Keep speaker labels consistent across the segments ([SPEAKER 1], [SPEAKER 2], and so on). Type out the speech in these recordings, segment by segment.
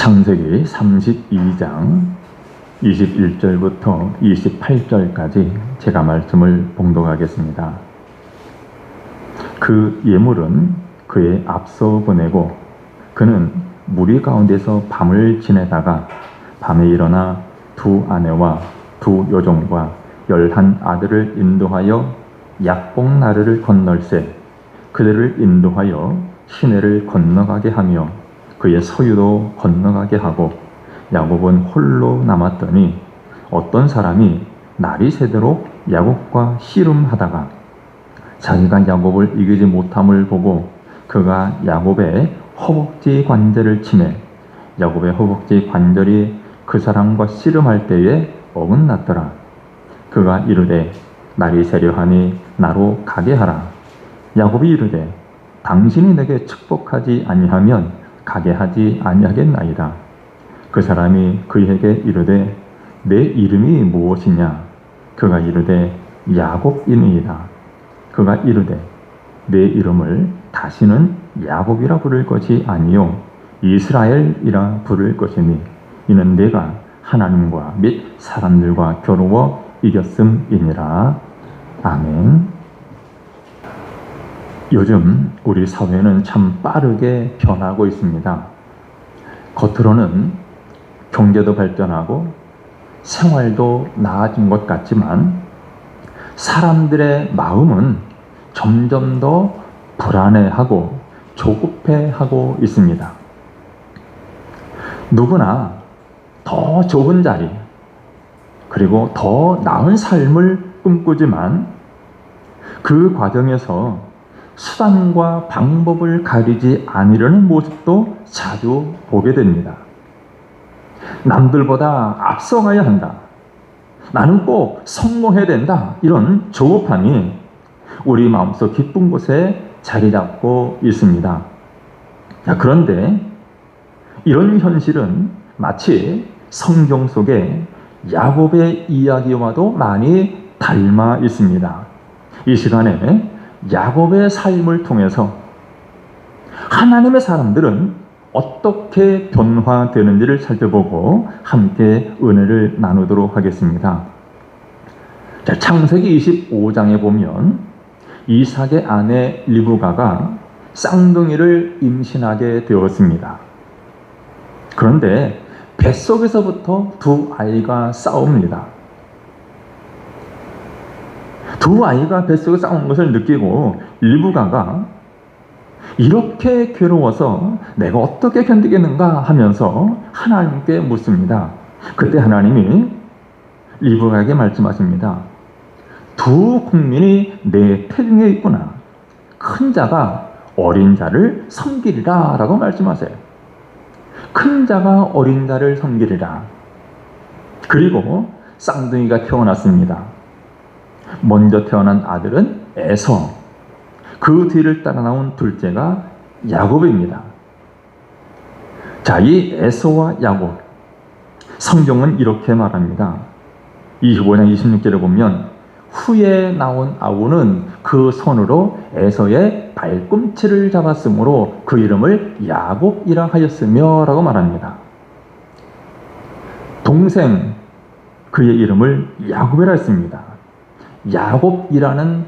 [SPEAKER 1] 창세기 32장 21절부터 28절까지 제가 말씀을 봉독하겠습니다. 그 예물은 그의 앞서 보내고 그는 무리 가운데서 밤을 지내다가 밤에 일어나 두 아내와 두 여종과 11 아들을 인도하여 약복나루를 건널세 그들을 인도하여 시내를 건너가게 하며 그의 소유도 건너가게 하고 야곱은 홀로 남았더니 어떤 사람이 날이 새도록 야곱과 씨름하다가 자기가 야곱을 이기지 못함을 보고 그가 야곱의 허벅지 관절을 치매 야곱의 허벅지 관절이 그 사람과 씨름할 때에 어긋났더라. 그가 이르되 날이 새려하니 나로 가게 하라. 야곱이 이르되 당신이 내게 축복하지 아니하면 가게 하지 아니하겠나이다. 그 사람이 그에게 이르되 내 이름이 무엇이냐? 그가 이르되 야곱이니이다. 그가 이르되 내 이름을 다시는 야곱이라 부를 것이 아니요 이스라엘이라 부를 것이니 이는 내가 하나님과 및 사람들과 겨루어 이겼음이니라. 아멘. 요즘 우리 사회는 참 빠르게 변하고 있습니다. 겉으로는 경제도 발전하고 생활도 나아진 것 같지만 사람들의 마음은 점점 더 불안해하고 조급해하고 있습니다. 누구나 더 좋은 자리 그리고 더 나은 삶을 꿈꾸지만 그 과정에서 수단과 방법을 가리지 않으려는 모습도 자주 보게 됩니다. 남들보다 앞서가야 한다. 나는 꼭 성공해야 된다. 이런 조급함이 우리 마음속 깊은 곳에 자리 잡고 있습니다. 그런데 이런 현실은 마치 성경 속의 야곱의 이야기와도 많이 닮아 있습니다. 이 시간에 야곱의 삶을 통해서 하나님의 사람들은 어떻게 변화되는지를 살펴보고 함께 은혜를 나누도록 하겠습니다. 자, 창세기 25장에 보면 이삭의 아내 리브가가 쌍둥이를 임신하게 되었습니다. 그런데 뱃속에서부터 두 아이가 싸웁니다. 두 아이가 뱃속에 싸우는 것을 느끼고 리브가가 이렇게 괴로워서 내가 어떻게 견디겠는가 하면서 하나님께 묻습니다. 그때 하나님이 리브가에게 말씀하십니다. 두 국민이 내 태중에 있구나. 큰 자가 어린 자를 섬기리라 라고 말씀하세요. 큰 자가 어린 자를 섬기리라. 그리고 쌍둥이가 태어났습니다. 먼저 태어난 아들은 에서, 그 뒤를 따라 나온 둘째가 야곱입니다. 자, 이 에서와 야곱, 성경은 이렇게 말합니다. 25장 26절에 보면 후에 나온 아우는 그 손으로 에서의 발꿈치를 잡았으므로 그 이름을 야곱이라 하였으며 라고 말합니다. 동생, 그의 이름을 야곱이라 했습니다. 야곱이라는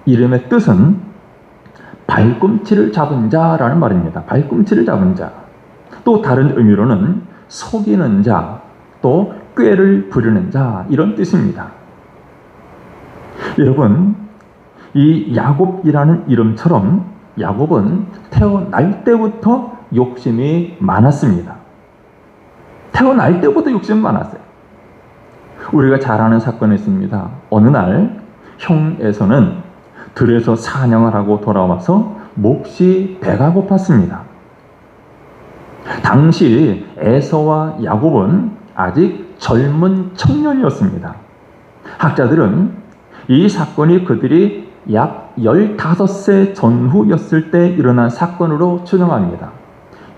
[SPEAKER 1] 이름의 뜻은 발꿈치를 잡은 자라는 말입니다. 발꿈치를 잡은 자. 또 다른 의미로는 속이는 자, 또 꾀를 부리는 자 이런 뜻입니다. 여러분, 이 야곱이라는 이름처럼 야곱은 태어날 때부터 욕심이 많았습니다. 태어날 때부터 욕심이 많았어요. 우리가 잘 아는 사건이 있습니다. 어느 날 형 에서는 들에서 사냥을 하고 돌아와서 몹시 배가 고팠습니다. 당시 에서와 야곱은 아직 젊은 청년이었습니다. 학자들은 이 사건이 그들이 약 15세 전후였을 때 일어난 사건으로 추정합니다.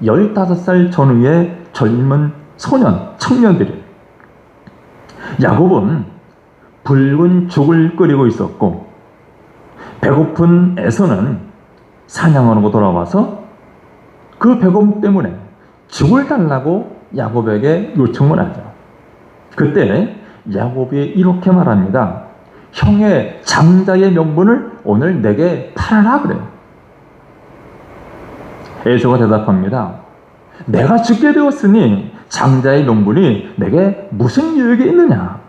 [SPEAKER 1] 15살 전후의 젊은 청년들이 야곱은 붉은 죽을 끓이고 있었고 배고픈 에서는 사냥하고 돌아와서 그 배고픔 때문에 죽을 달라고 야곱에게 요청을 하죠. 그때 야곱이 이렇게 말합니다. 형의 장자의 명분을 오늘 내게 팔아라 그래요. 에서가 대답합니다. 내가 죽게 되었으니 장자의 명분이 내게 무슨 유익이 있느냐.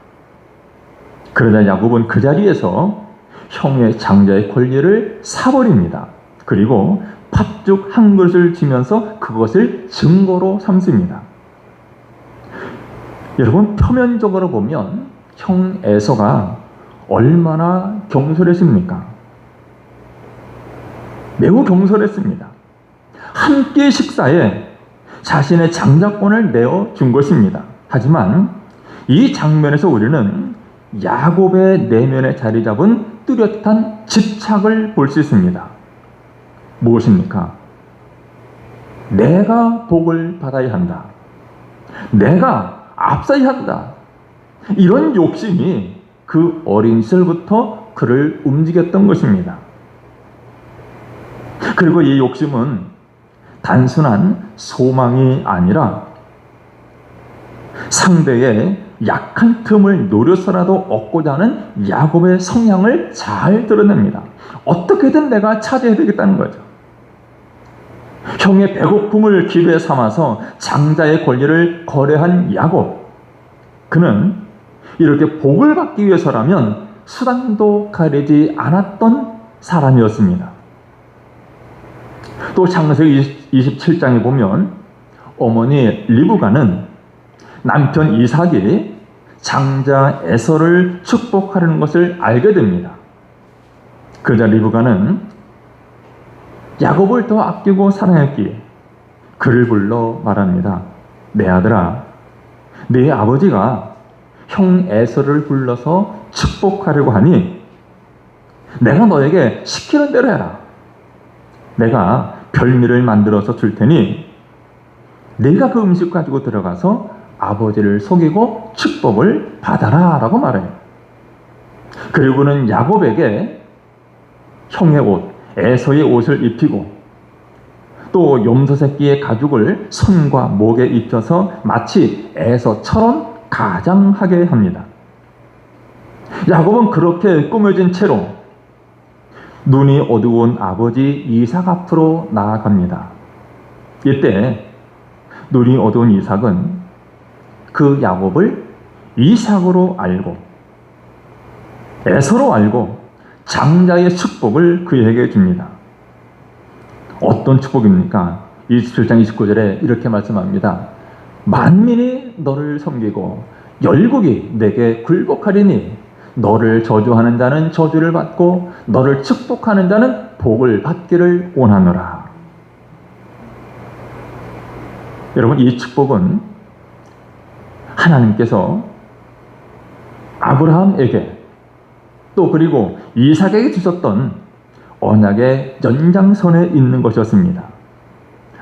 [SPEAKER 1] 그러자 야곱은 그 자리에서 형의 장자의 권리를 사버립니다. 그리고 팥죽 한 그릇을 지면서 그것을 증거로 삼습니다. 여러분, 표면적으로 보면 형 에서가 얼마나 경솔했습니까? 매우 경솔했습니다. 한 끼 식사에 자신의 장자권을 내어준 것입니다. 하지만 이 장면에서 우리는 야곱의 내면에 자리 잡은 뚜렷한 집착을 볼 수 있습니다. 무엇입니까? 내가 복을 받아야 한다. 내가 앞서야 한다. 이런 욕심이 그 어린 시절부터 그를 움직였던 것입니다. 그리고 이 욕심은 단순한 소망이 아니라 상대의 약한 틈을 노려서라도 얻고자 하는 야곱의 성향을 잘 드러냅니다. 어떻게든 내가 차지해야 되겠다는 거죠. 형의 배고픔을 기회 삼아서 장자의 권리를 거래한 야곱. 그는 이렇게 복을 받기 위해서라면 수단도 가리지 않았던 사람이었습니다. 또 창세기 27장에 보면 어머니 리브가는 남편 이삭이 장자 에서를 축복하려는 것을 알게 됩니다. 그러자 리브가는 야곱을 더 아끼고 사랑했기에 그를 불러 말합니다. 내 아들아, 네 아버지가 형 에서를 불러서 축복하려고 하니 내가 너에게 시키는 대로 해라. 내가 별미를 만들어서 줄 테니 네가 그 음식 가지고 들어가서 아버지를 속이고 축복을 받아라 라고 말해요. 그리고는 야곱에게 형의 옷, 에서의 옷을 입히고 또 염소 새끼의 가죽을 손과 목에 입혀서 마치 에서처럼 가장하게 합니다. 야곱은 그렇게 꾸며진 채로 눈이 어두운 아버지 이삭 앞으로 나아갑니다. 이때 눈이 어두운 이삭은 그 야곱을 이삭으로 알고 에서로 알고 장자의 축복을 그에게 줍니다. 어떤 축복입니까? 27장 29절에 이렇게 말씀합니다. 만민이 너를 섬기고 열국이 내게 굴복하리니 너를 저주하는 자는 저주를 받고 너를 축복하는 자는 복을 받기를 원하노라. 여러분, 이 축복은 하나님께서 아브라함에게 또 그리고 이삭에게 주셨던 언약의 연장선에 있는 것이었습니다.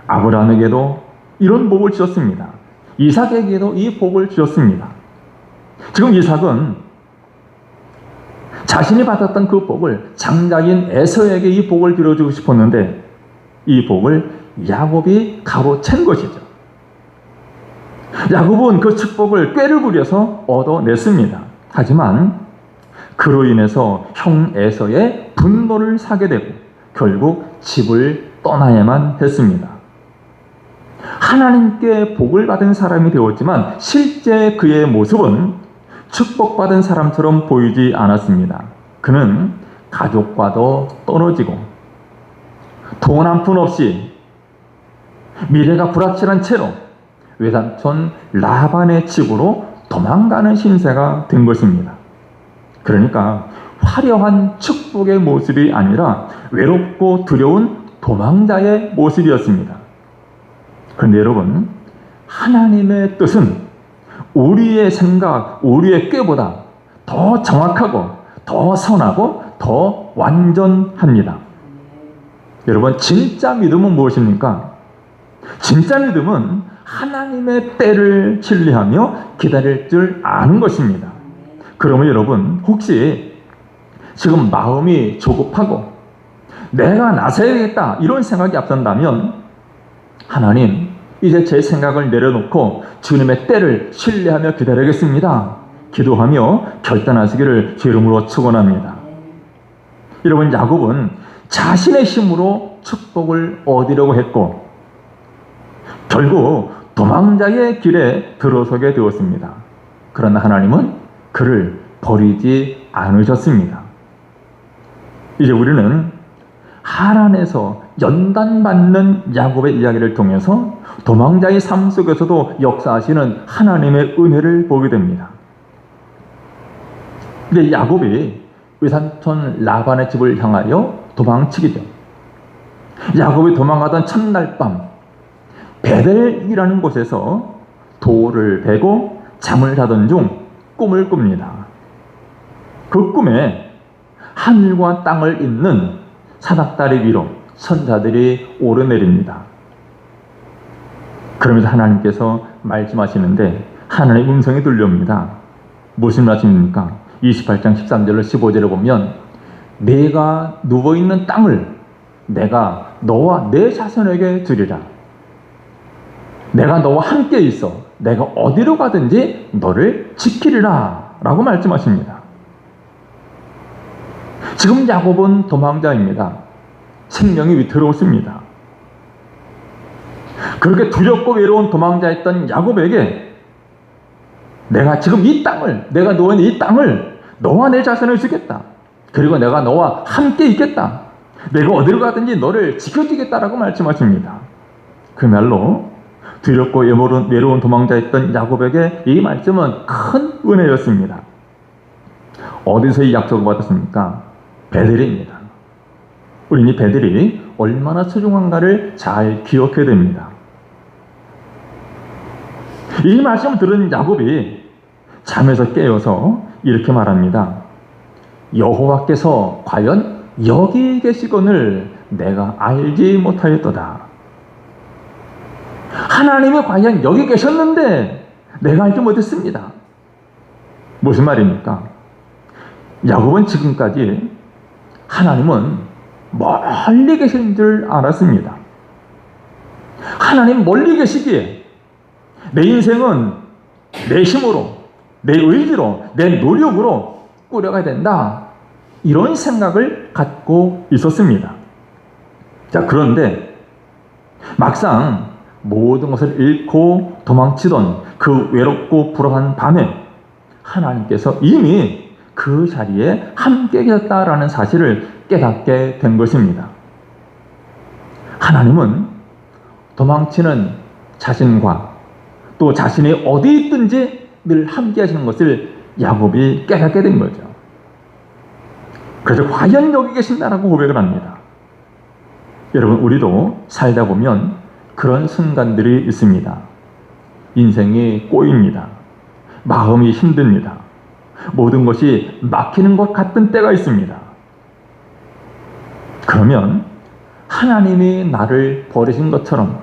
[SPEAKER 1] 아브라함에게도 이런 복을 주셨습니다. 이삭에게도 이 복을 주셨습니다. 지금 이삭은 자신이 받았던 그 복을 장자인 에서에게 이 복을 빌어주고 싶었는데 이 복을 야곱이 가로챈 것이죠. 야곱은 그 축복을 꾀를 부려서 얻어냈습니다. 하지만 그로 인해서 형 에서의 분노를 사게 되고 결국 집을 떠나야만 했습니다. 하나님께 복을 받은 사람이 되었지만 실제 그의 모습은 축복받은 사람처럼 보이지 않았습니다. 그는 가족과도 떨어지고 돈 한 푼 없이 미래가 불확실한 채로 외삼촌 라반의 집으로 도망가는 신세가 된 것입니다. 그러니까 화려한 축복의 모습이 아니라 외롭고 두려운 도망자의 모습이었습니다. 그런데 여러분, 하나님의 뜻은 우리의 생각, 우리의 꾀보다 더 정확하고 더 선하고 더 완전합니다. 여러분, 진짜 믿음은 무엇입니까? 진짜 믿음은 하나님의 때를 신뢰하며 기다릴 줄 아는 것입니다. 그러면 여러분, 혹시 지금 마음이 조급하고 내가 나서야겠다 이런 생각이 앞선다면 하나님, 이제 제 생각을 내려놓고 주님의 때를 신뢰하며 기다리겠습니다. 기도하며 결단하시기를 주 이름으로 축원합니다. 여러분, 야곱은 자신의 힘으로 축복을 얻으려고 했고 결국 도망자의 길에 들어서게 되었습니다. 그러나 하나님은 그를 버리지 않으셨습니다. 이제 우리는 하란에서 연단받는 야곱의 이야기를 통해서 도망자의 삶 속에서도 역사하시는 하나님의 은혜를 보게 됩니다. 근데 야곱이 외삼촌 라반의 집을 향하여 도망치기죠. 야곱이 도망가던 첫날 밤 베델이라는 곳에서 돌을 베고 잠을 자던 중 꿈을 꿉니다. 그 꿈에 하늘과 땅을 잇는 사닥다리 위로 천사들이 오르내립니다. 그러면서 하나님께서 말씀하시는데 하나님의 음성이 들려옵니다. 무슨 말씀입니까? 28장 13절로 15절을 보면 내가 누워있는 땅을 내가 너와 내 자손에게 주리라. 내가 너와 함께 있어 내가 어디로 가든지 너를 지키리라 라고 말씀하십니다. 지금 야곱은 도망자입니다. 생명이 위태로웠습니다. 그렇게 두렵고 외로운 도망자였던 야곱에게 내가 지금 이 땅을, 내가 누워있는 이 땅을 너와 내 자손을 주겠다. 그리고 내가 너와 함께 있겠다. 내가 어디로 가든지 너를 지켜주겠다라고 말씀하십니다. 그 말로 두렵고 외로운 도망자였던 야곱에게 이 말씀은 큰 은혜였습니다. 어디서 이 약속을 받았습니까? 베델입니다. 우리는 이 베델이 얼마나 소중한가를 잘 기억해야 됩니다. 이 말씀을 들은 야곱이 잠에서 깨어서 이렇게 말합니다. 여호와께서 과연 여기 계시거늘 내가 알지 못하였도다. 하나님이 과연 여기 계셨는데 내가 알지 못했습니다. 무슨 말입니까? 야곱은 지금까지 하나님은 멀리 계신 줄 알았습니다. 하나님 멀리 계시기에 내 인생은 내 힘으로, 내 의지로, 내 노력으로 꾸려가야 된다. 이런 생각을 갖고 있었습니다. 자, 그런데 막상 모든 것을 잃고 도망치던 그 외롭고 불안한 밤에 하나님께서 이미 그 자리에 함께 계셨다라는 사실을 깨닫게 된 것입니다. 하나님은 도망치는 자신과 또 자신이 어디 있든지 늘 함께 하시는 것을 야곱이 깨닫게 된 거죠. 그래서 과연 여기 계신다라고 고백을 합니다. 여러분, 우리도 살다 보면 그런 순간들이 있습니다. 인생이 꼬입니다. 마음이 힘듭니다. 모든 것이 막히는 것 같은 때가 있습니다. 그러면 하나님이 나를 버리신 것처럼,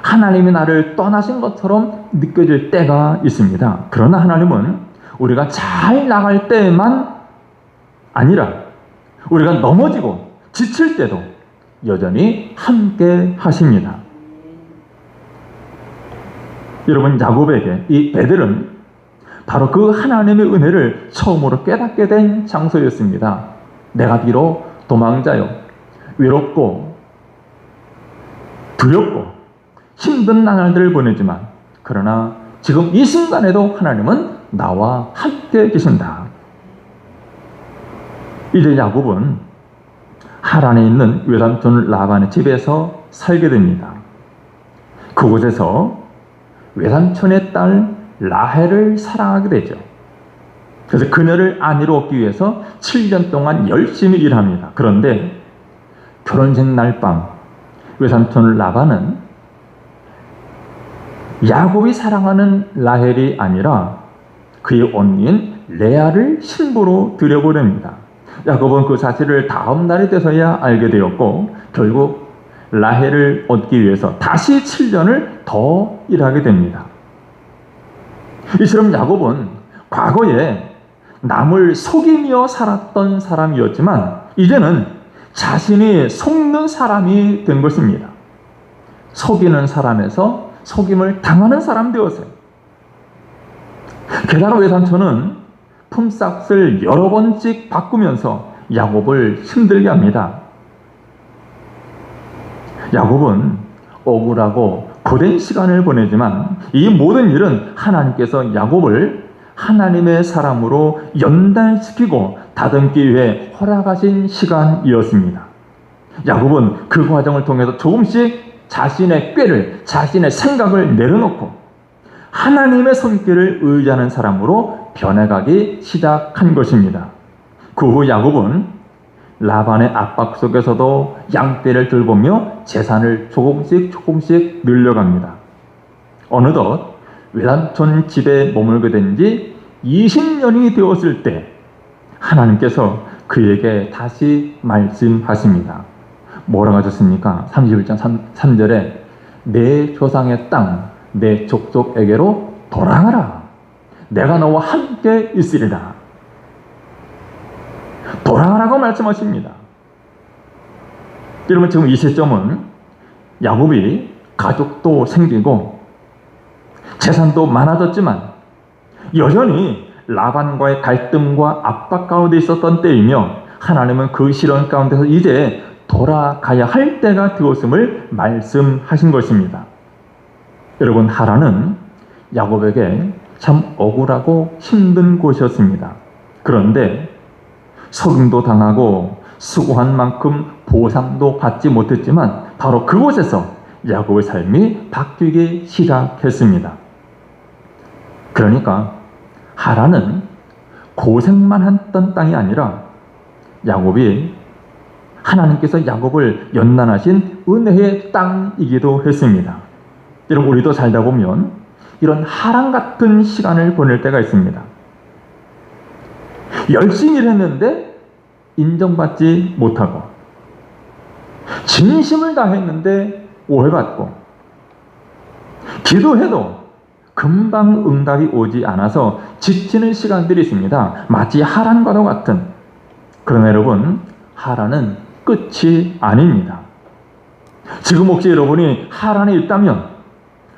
[SPEAKER 1] 하나님이 나를 떠나신 것처럼 느껴질 때가 있습니다. 그러나 하나님은 우리가 잘 나갈 때만 아니라 우리가 넘어지고 지칠 때도 여전히 함께 하십니다. 여러분, 야곱에게 이 베델은 바로 그 하나님의 은혜를 처음으로 깨닫게 된 장소였습니다. 내가 비록 도망자요, 외롭고 두렵고 힘든 나날들을 보내지만 그러나 지금 이 순간에도 하나님은 나와 함께 계신다. 이제 야곱은 하란에 있는 외삼촌 라반의 집에서 살게 됩니다. 그곳에서 외삼촌의 딸 라헬을 사랑하게 되죠. 그래서 그녀를 아내로 얻기 위해서 7년 동안 열심히 일합니다. 그런데 결혼식 날 밤 외삼촌 라반은 야곱이 사랑하는 라헬이 아니라 그의 언니인 레아를 신부로 들여보냅니다. 야곱은 그 사실을 다음 날이 돼서야 알게 되었고 결국 라헬을 얻기 위해서 다시 7년을 더 일하게 됩니다. 이처럼 야곱은 과거에 남을 속이며 살았던 사람이었지만 이제는 자신이 속는 사람이 된 것입니다. 속이는 사람에서 속임을 당하는 사람 되었어요. 게다가 외삼촌은 품삯을 여러 번씩 바꾸면서 야곱을 힘들게 합니다. 야곱은 억울하고 고된 시간을 보내지만 이 모든 일은 하나님께서 야곱을 하나님의 사람으로 연단시키고 다듬기 위해 허락하신 시간이었습니다. 야곱은 그 과정을 통해서 조금씩 자신의 꾀를, 자신의 생각을 내려놓고 하나님의 손길을 의지하는 사람으로 변해가기 시작한 것입니다. 그 후 야곱은 라반의 압박 속에서도 양떼를 돌보며 재산을 조금씩 늘려갑니다. 어느덧 외삼촌 집에 머물게 된 지 20년이 되었을 때 하나님께서 그에게 다시 말씀하십니다. 뭐라고 하셨습니까? 31장 3절에 내 조상의 땅, 내 족속에게로 돌아가라. 내가 너와 함께 있으리라. 돌아가라고 말씀하십니다. 여러분, 지금 이 시점은 야곱이 가족도 생기고 재산도 많아졌지만 여전히 라반과의 갈등과 압박 가운데 있었던 때이며 하나님은 그 시련 가운데서 이제 돌아가야 할 때가 되었음을 말씀하신 것입니다. 여러분, 하란은 야곱에게 참 억울하고 힘든 곳이었습니다. 그런데 속임도 당하고 수고한 만큼 보상도 받지 못했지만 바로 그곳에서 야곱의 삶이 바뀌기 시작했습니다. 그러니까 하란은 고생만 했던 땅이 아니라 야곱이 하나님께서 야곱을 연단하신 은혜의 땅이기도 했습니다. 여러분, 우리도 살다 보면 이런 하란 같은 시간을 보낼 때가 있습니다. 열심히 일했는데 인정받지 못하고, 진심을 다했는데 오해받고, 기도해도 금방 응답이 오지 않아서 지치는 시간들이 있습니다. 마치 하란과도 같은. 그러나 여러분, 하란은 끝이 아닙니다. 지금 혹시 여러분이 하란에 있다면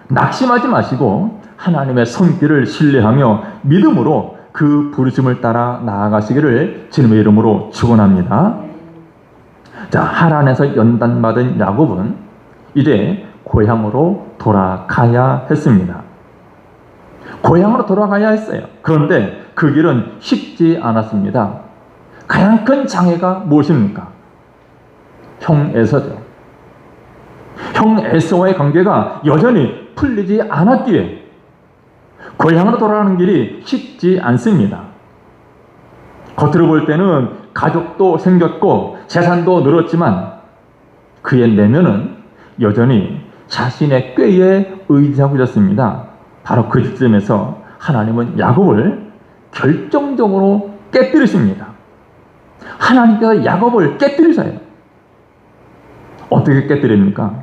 [SPEAKER 1] 낙심하지 마시고 하나님의 손길을 신뢰하며 믿음으로 그 부르심을 따라 나아가시기를 주님의 이름으로 축원합니다. 자, 하란에서 연단받은 야곱은 이제 고향으로 돌아가야 했습니다. 고향으로 돌아가야 했어요. 그런데 그 길은 쉽지 않았습니다. 가장 큰 장애가 무엇입니까? 형 에서죠. 형 에서와의 관계가 여전히 풀리지 않았기에 고향으로 돌아가는 길이 쉽지 않습니다. 겉으로 볼 때는 가족도 생겼고 재산도 늘었지만 그의 내면은 여전히 자신의 꾀에 의지하고 있었습니다. 바로 그 시점에서 하나님은 야곱을 결정적으로 깨뜨리십니다. 하나님께서 야곱을 깨뜨리셔요. 어떻게 깨뜨립니까?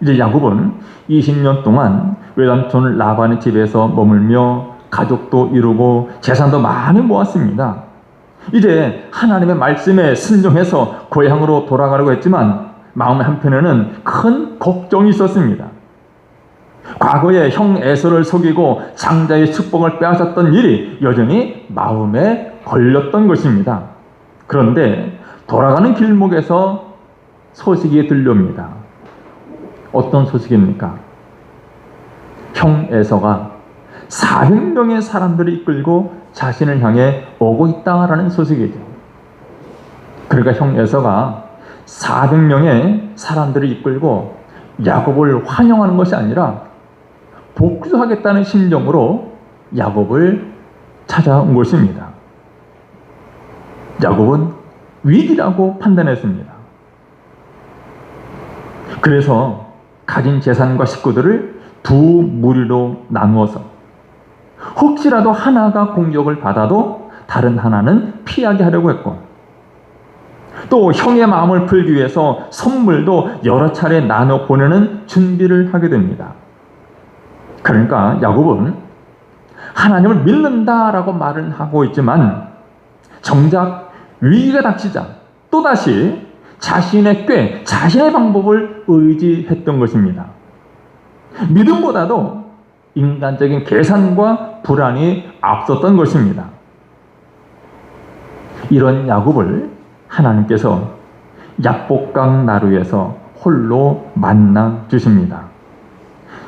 [SPEAKER 1] 이제 야곱은 20년 동안 외삼촌 라반의 집에서 머물며 가족도 이루고 재산도 많이 모았습니다. 이제 하나님의 말씀에 순종해서 고향으로 돌아가려고 했지만 마음 한편에는 큰 걱정이 있었습니다. 과거에 형 에서를 속이고 장자의 축복을 빼앗았던 일이 여전히 마음에 걸렸던 것입니다. 그런데 돌아가는 길목에서 소식이 들려옵니다. 어떤 소식입니까? 형 에서가 400명의 사람들을 이끌고 자신을 향해 오고 있다라는 소식이죠. 그러니까 형 에서가 400명의 사람들을 이끌고 야곱을 환영하는 것이 아니라 복수하겠다는 심정으로 야곱을 찾아온 것입니다. 야곱은 위기라고 판단했습니다. 그래서 가진 재산과 식구들을 두 무리로 나누어서 혹시라도 하나가 공격을 받아도 다른 하나는 피하게 하려고 했고, 또 형의 마음을 풀기 위해서 선물도 여러 차례 나눠 보내는 준비를 하게 됩니다. 그러니까 야곱은 하나님을 믿는다라고 말은 하고 있지만 정작 위기가 닥치자 또다시 자신의 꾀, 자신의 방법을 의지했던 것입니다. 믿음보다도 인간적인 계산과 불안이 앞섰던 것입니다. 이런 야곱을 하나님께서 약복강 나루에서 홀로 만나 주십니다.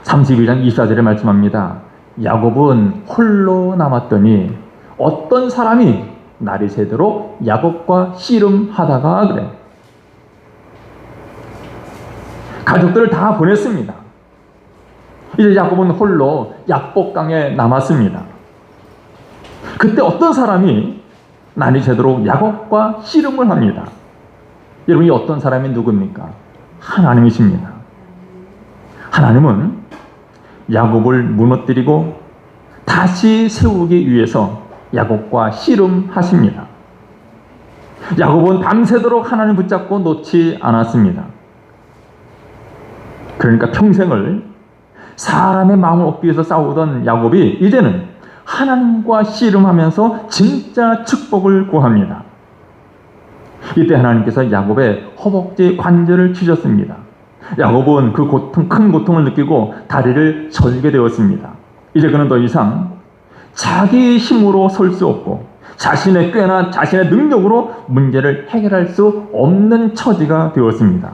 [SPEAKER 1] 32장 24절에 말씀합니다. 야곱은 홀로 남았더니 어떤 사람이 날이 새도록 야곱과 씨름하다가 그래. 가족들을 다 보냈습니다. 이제 야곱은 홀로 약복강에 남았습니다. 그때 어떤 사람이 날이 새도록 야곱과 씨름을 합니다. 여러분, 이 어떤 사람이 누굽니까? 하나님이십니다. 하나님은 야곱을 무너뜨리고 다시 세우기 위해서 야곱과 씨름하십니다. 야곱은 밤새도록 하나님 붙잡고 놓지 않았습니다. 그러니까 평생을 사람의 마음을 얻기 위해서 싸우던 야곱이 이제는 하나님과 씨름하면서 진짜 축복을 구합니다. 이때 하나님께서 야곱의 허벅지 관절을 치셨습니다. 야곱은 그 큰 고통을 느끼고 다리를 절게 되었습니다. 이제 그는 더 이상 자기 힘으로 설 수 없고 자신의 꾀나 자신의 능력으로 문제를 해결할 수 없는 처지가 되었습니다.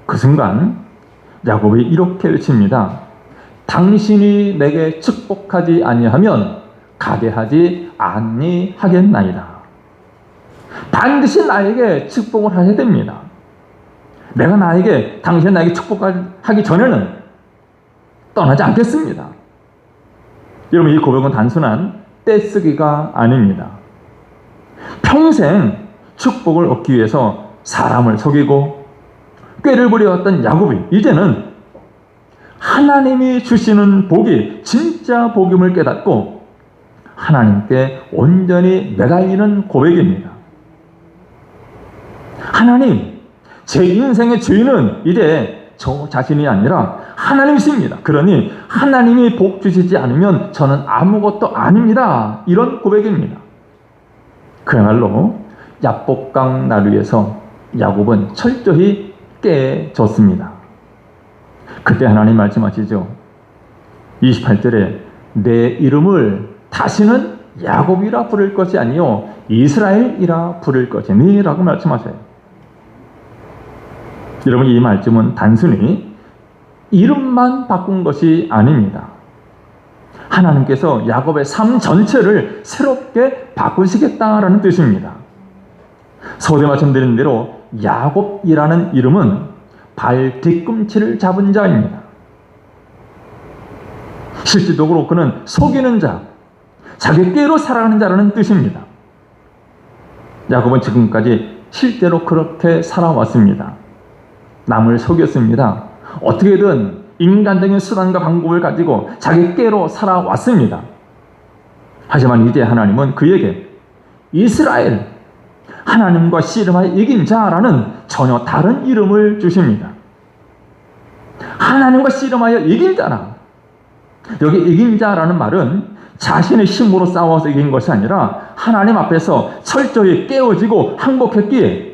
[SPEAKER 1] 그 순간 야곱이 이렇게 외칩니다. 당신이 내게 축복하지 아니하면 가게 하지 아니하겠나이다. 반드시 나에게 축복을 하셔야 됩니다. 내가 당신이 나에게 축복하기 전에는 떠나지 않겠습니다. 여러분, 이 고백은 단순한 떼쓰기가 아닙니다. 평생 축복을 얻기 위해서 사람을 속이고 꾀를 부려왔던 야곱이 이제는 하나님이 주시는 복이 진짜 복임을 깨닫고 하나님께 온전히 매달리는 고백입니다. 하나님, 제 인생의 주인은 이제 저 자신이 아니라 하나님이십니다. 그러니 하나님이 복 주시지 않으면 저는 아무것도 아닙니다. 이런 고백입니다. 그야말로 약복강 나루에서 야곱은 철저히 깨졌습니다. 그때 하나님 말씀하시죠. 28절에 내 이름을 다시는 야곱이라 부를 것이 아니요 이스라엘이라 부를 것이니 라고 말씀하셔요. 여러분, 이 말씀은 단순히 이름만 바꾼 것이 아닙니다. 하나님께서 야곱의 삶 전체를 새롭게 바꾸시겠다라는 뜻입니다. 서두에 말씀드린 대로 야곱이라는 이름은 발 뒤꿈치를 잡은 자입니다. 실질적으로 그는 속이는 자, 자기 꾀로 살아가는 자라는 뜻입니다. 야곱은 지금까지 실제로 그렇게 살아왔습니다. 남을 속였습니다. 어떻게든 인간적인 수단과 방법을 가지고 자기 꾀로 살아왔습니다. 하지만 이제 하나님은 그에게 이스라엘, 하나님과 씨름하여 이긴 자라는 전혀 다른 이름을 주십니다. 하나님과 씨름하여 이긴 자라. 여기 이긴 자라는 말은 자신의 힘으로 싸워서 이긴 것이 아니라 하나님 앞에서 철저히 깨어지고 항복했기에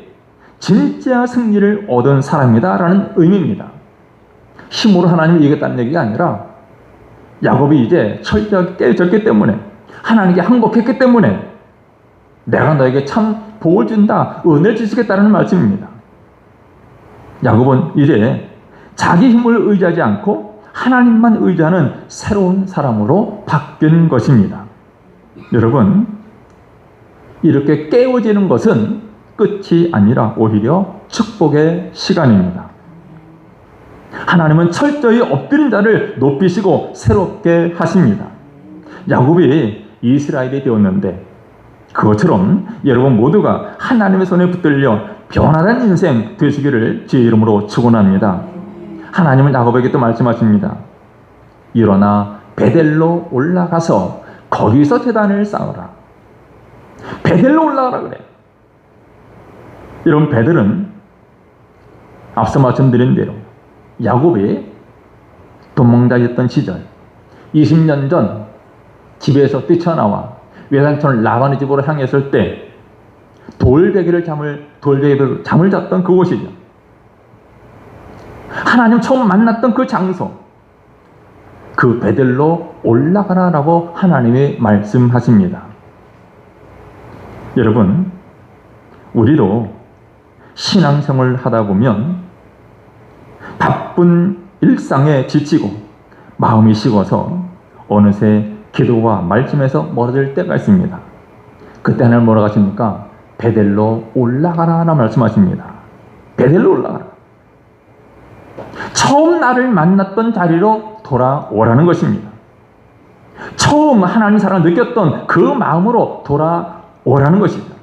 [SPEAKER 1] 진짜 승리를 얻은 사람이다라는 의미입니다. 힘으로 하나님을 이겼다는 얘기가 아니라 야곱이 이제 철저하게 깨어졌기 때문에 하나님께 항복했기 때문에 내가 너에게 참 복을 준다, 은혜를 주시겠다는 말씀입니다. 야곱은 이제 자기 힘을 의지하지 않고 하나님만 의지하는 새로운 사람으로 바뀐 것입니다. 여러분, 이렇게 깨어지는 것은 끝이 아니라 오히려 축복의 시간입니다. 하나님은 철저히 엎드린 자를 높이시고 새롭게 하십니다. 야곱이 이스라엘이 되었는데 그것처럼 여러분 모두가 하나님의 손에 붙들려 변화된 인생 되시기를 주의 이름으로 축원합니다. 하나님은 야곱에게 또 말씀하십니다. 일어나 베델로 올라가서 거기서 제단을 쌓아라. 베델로 올라가라 그래. 여러분, 베델은 앞서 말씀드린 대로 야곱이 도망다녔던 시절 20년 전 집에서 뛰쳐나와 외삼촌 라반의 집으로 향했을 때 돌베개로 잠을 잤던 그곳이죠. 하나님 처음 만났던 그 장소, 그 베델로 올라가라라고 하나님이 말씀하십니다. 여러분, 우리도 신앙생활을 하다 보면 바쁜 일상에 지치고 마음이 식어서 어느새 기도와 말씀에서 멀어질 때가 있습니다. 그때 하나님 뭐라고 하십니까? 베델로 올라가라 말씀하십니다. 베델로 올라가라. 처음 나를 만났던 자리로 돌아오라는 것입니다. 처음 하나님 사랑을 느꼈던 그 마음으로 돌아오라는 것입니다.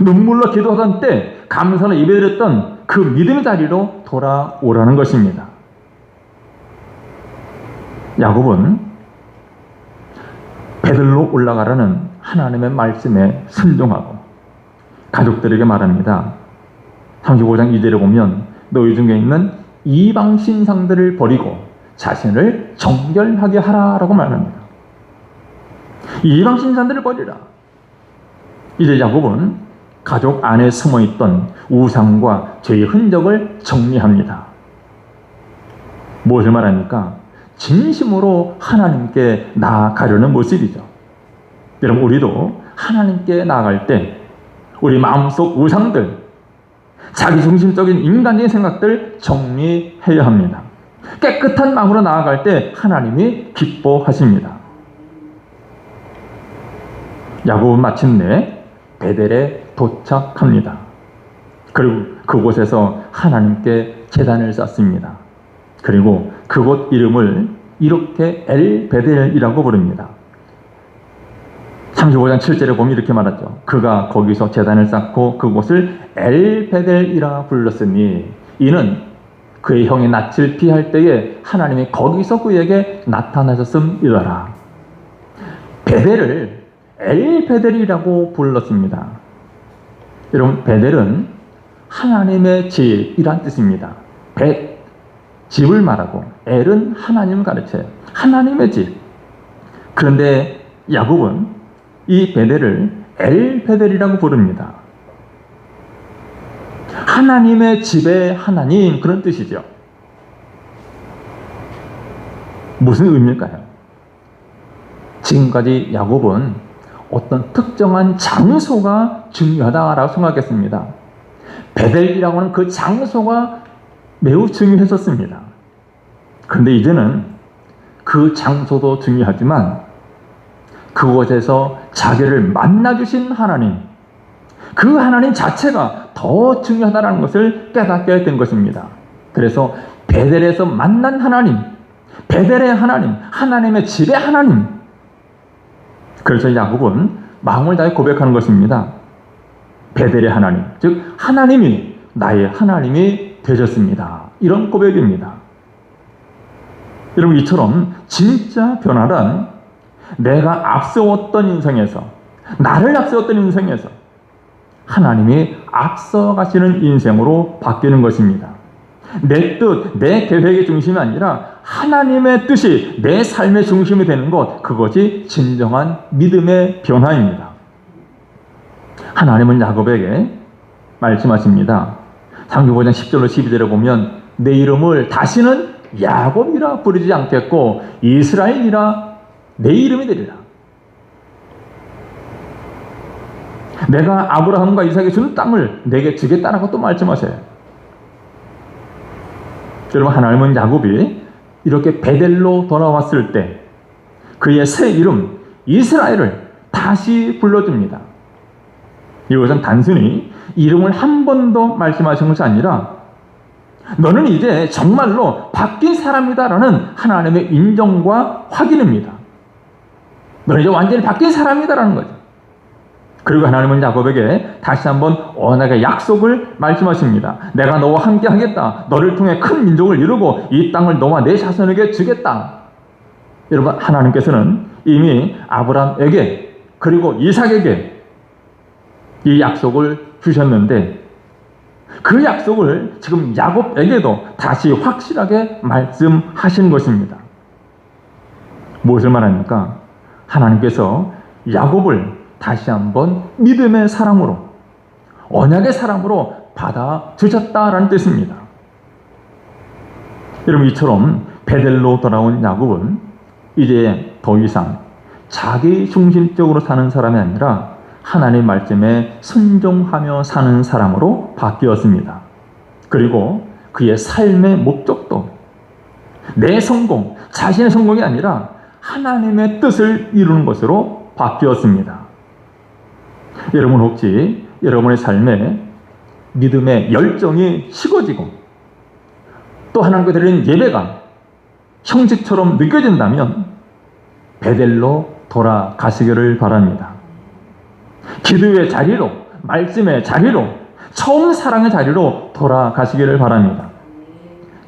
[SPEAKER 1] 눈물로 기도하던 때 감사로 예배드렸던 그 믿음의 자리로 돌아오라는 것입니다. 야곱은 베들로 올라가라는 하나님의 말씀에 순종하고 가족들에게 말합니다. 35장 2절에 보면 너희 중에 있는 이방 신상들을 버리고 자신을 정결하게 하라라고 말합니다. 이방 신상들을 버리라. 이제 야곱은 가족 안에 숨어있던 우상과 죄의 흔적을 정리합니다. 무엇을 말합니까? 진심으로 하나님께 나아가려는 모습이죠. 여러분, 우리도 하나님께 나아갈 때 우리 마음속 우상들, 자기중심적인 인간적인 생각들 정리해야 합니다. 깨끗한 마음으로 나아갈 때 하나님이 기뻐하십니다. 야곱은 마침내 베델에 도착합니다. 그리고 그곳에서 하나님께 제단을 쌓습니다. 그리고 그곳 이름을 이렇게 엘베델이라고 부릅니다. 35장 7절에 보면 이렇게 말하죠. 그가 거기서 제단을 쌓고 그곳을 엘베델이라 불렀으니 이는 그의 형의 낯을 피할 때에 하나님이 거기서 그에게 나타나셨음이더라. 베델을 엘베델이라고 불렀습니다. 여러분, 베델은 하나님의 집이란 뜻입니다. 집을 말하고 엘은 하나님을 가르쳐요. 하나님의 집. 그런데 야곱은 이 베델을 엘베델이라고 부릅니다. 하나님의 집의 하나님, 그런 뜻이죠. 무슨 의미일까요? 지금까지 야곱은 어떤 특정한 장소가 중요하다라고 생각했습니다. 베델이라고 하는 그 장소가 매우 중요했었습니다. 그런데 이제는 그 장소도 중요하지만 그곳에서 자기를 만나주신 하나님, 그 하나님 자체가 더 중요하다는 것을 깨닫게 된 것입니다. 그래서 베델에서 만난 하나님, 베델의 하나님, 하나님의 집의 하나님. 그래서 야곱은 마음을 다해 고백하는 것입니다. 베델의 하나님, 즉 하나님이 나의 하나님이 되셨습니다. 이런 고백입니다. 여러분, 이처럼 진짜 변화란 내가 앞세웠던 인생에서, 나를 앞세웠던 인생에서 하나님이 앞서가시는 인생으로 바뀌는 것입니다. 내 뜻, 내 계획의 중심이 아니라 하나님의 뜻이 내 삶의 중심이 되는 것, 그것이 진정한 믿음의 변화입니다. 하나님은 야곱에게 말씀하십니다. 35장 10절로 12절에 보면 내 이름을 다시는 야곱이라 부르지 않겠고 이스라엘이라 내 이름이 되리라. 내가 아브라함과 이삭에게 준 땅을 내게 주겠다라고 또 말씀하셔요. 여러분, 하나님은 야곱이 이렇게 베델로 돌아왔을 때 그의 새 이름 이스라엘을 다시 불러줍니다. 이것은 단순히 이름을 한 번 더 말씀하신 것이 아니라 너는 이제 정말로 바뀐 사람이다라는 하나님의 인정과 확인입니다. 너는 이제 완전히 바뀐 사람이다라는 거죠. 그리고 하나님은 야곱에게 다시 한번 언약의 약속을 말씀하십니다. 내가 너와 함께 하겠다. 너를 통해 큰 민족을 이루고 이 땅을 너와 내 자손에게 주겠다. 여러분, 하나님께서는 이미 아브라함에게 그리고 이삭에게 이 약속을 주셨는데 그 약속을 지금 야곱에게도 다시 확실하게 말씀하신 것입니다. 무엇을 말합니까? 하나님께서 야곱을 다시 한번 믿음의 사람으로, 언약의 사람으로 받아주셨다라는 뜻입니다. 여러분, 이처럼 베델로 돌아온 야곱은 이제 더 이상 자기 중심적으로 사는 사람이 아니라 하나님의 말씀에 순종하며 사는 사람으로 바뀌었습니다. 그리고 그의 삶의 목적도 내 성공, 자신의 성공이 아니라 하나님의 뜻을 이루는 것으로 바뀌었습니다. 여러분 혹시 여러분의 삶에 믿음의 열정이 식어지고 또 하나님께 드리는 예배가 형식처럼 느껴진다면 베델로 돌아가시기를 바랍니다. 기도의 자리로, 말씀의 자리로, 처음 사랑의 자리로 돌아가시기를 바랍니다.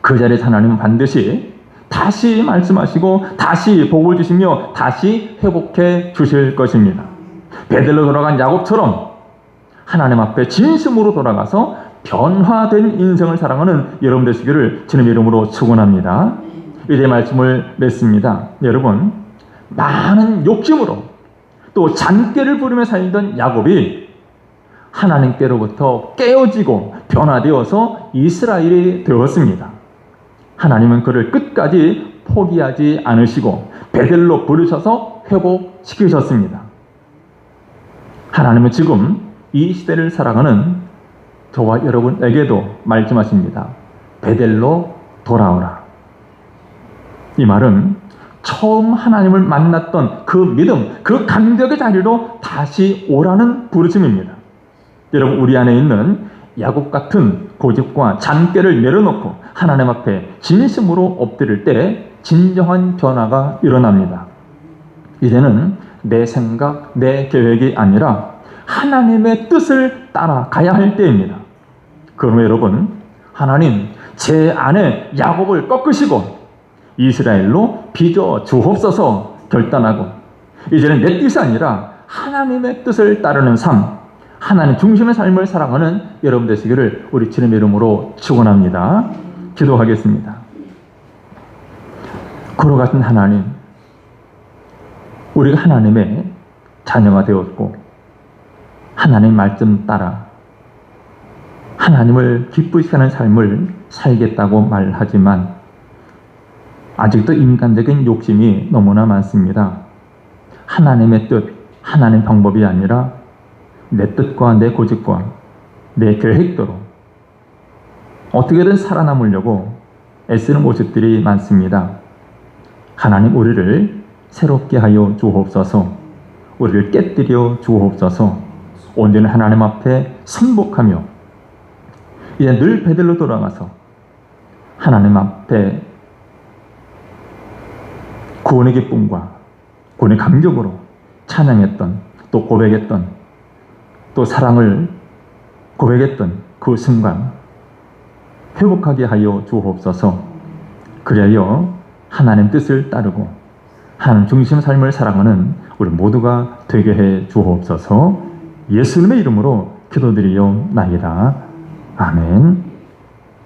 [SPEAKER 1] 그 자리에서 하나님은 반드시 다시 말씀하시고 다시 복을 주시며 다시 회복해 주실 것입니다. 베델로 돌아간 야곱처럼 하나님 앞에 진심으로 돌아가서 변화된 인생을 살아가는 여러분 되시기를 주님의 이름으로 축원합니다. 이제 말씀을 맺습니다. 여러분, 많은 욕심으로 또 잔꾀를 부리며 살던 야곱이 하나님께로부터 깨어지고 변화되어서 이스라엘이 되었습니다. 하나님은 그를 끝까지 포기하지 않으시고 베델로 부르셔서 회복시키셨습니다. 하나님은 지금 이 시대를 살아가는 저와 여러분에게도 말씀하십니다. 베델로 돌아오라. 이 말은 처음 하나님을 만났던 그 믿음, 그 감격의 자리로 다시 오라는 부르심입니다. 여러분, 우리 안에 있는 야곱 같은 고집과 잔꾀를 내려놓고 하나님 앞에 진심으로 엎드릴 때 진정한 변화가 일어납니다. 이제는 내 생각, 내 계획이 아니라 하나님의 뜻을 따라가야 할 때입니다. 그러면 여러분, 하나님 제 안에 야곱을 꺾으시고 이스라엘로 빚어 주옵소서 결단하고 이제는 내 뜻이 아니라 하나님의 뜻을 따르는 삶, 하나님 중심의 삶을 살아가는 여러분 되시기를 우리 주님의 이름으로 축원합니다. 기도하겠습니다. 그와 같은 하나님, 우리가 하나님의 자녀가 되었고 하나님 말씀 따라 하나님을 기쁘시게 하는 삶을 살겠다고 말하지만 아직도 인간적인 욕심이 너무나 많습니다. 하나님의 뜻, 하나님 방법이 아니라 내 뜻과 내 고집과 내 계획대로 어떻게든 살아남으려고 애쓰는 모습들이 많습니다. 하나님, 우리를 새롭게 하여 주옵소서. 우리를 깨뜨려 주옵소서. 온전히 하나님 앞에 순복하며 이제 늘 베델로 돌아가서 하나님 앞에 구원의 기쁨과 구원의 감격으로 찬양했던, 또 고백했던, 또 사랑을 고백했던 그 순간 회복하게 하여 주옵소서. 그리하여 하나님 뜻을 따르고 하나님 중심 삶을 살아가는 우리 모두가 되게 해 주옵소서. 예수님의 이름으로 기도드리옵나이다. 아멘.